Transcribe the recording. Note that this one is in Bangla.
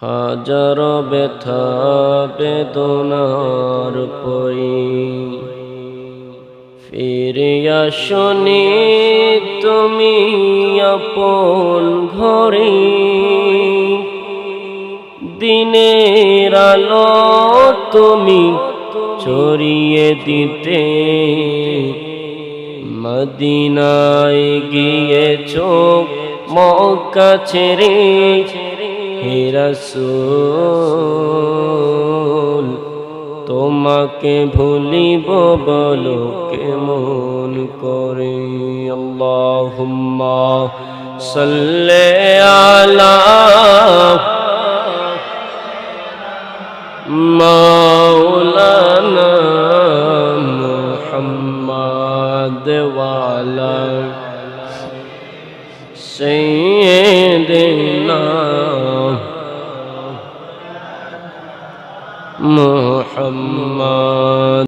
হাজার ব্যথা বেদনার পরে ফিরে আসনি তুমি আপন ঘরে। দিনের আলো তুমি ছড়িয়ে দিতে মদিনায় গিয়েছো মক্কা ছেড়ে। হে রাসূল তোমাকে ভুলিব বলো কেমন করে। আল্লাহুম্মা সাল্লি আলা মাওলানা মুহাম্মাদ ওয়া আলা সাইয়্যিদিনা মুহাম্মাদ।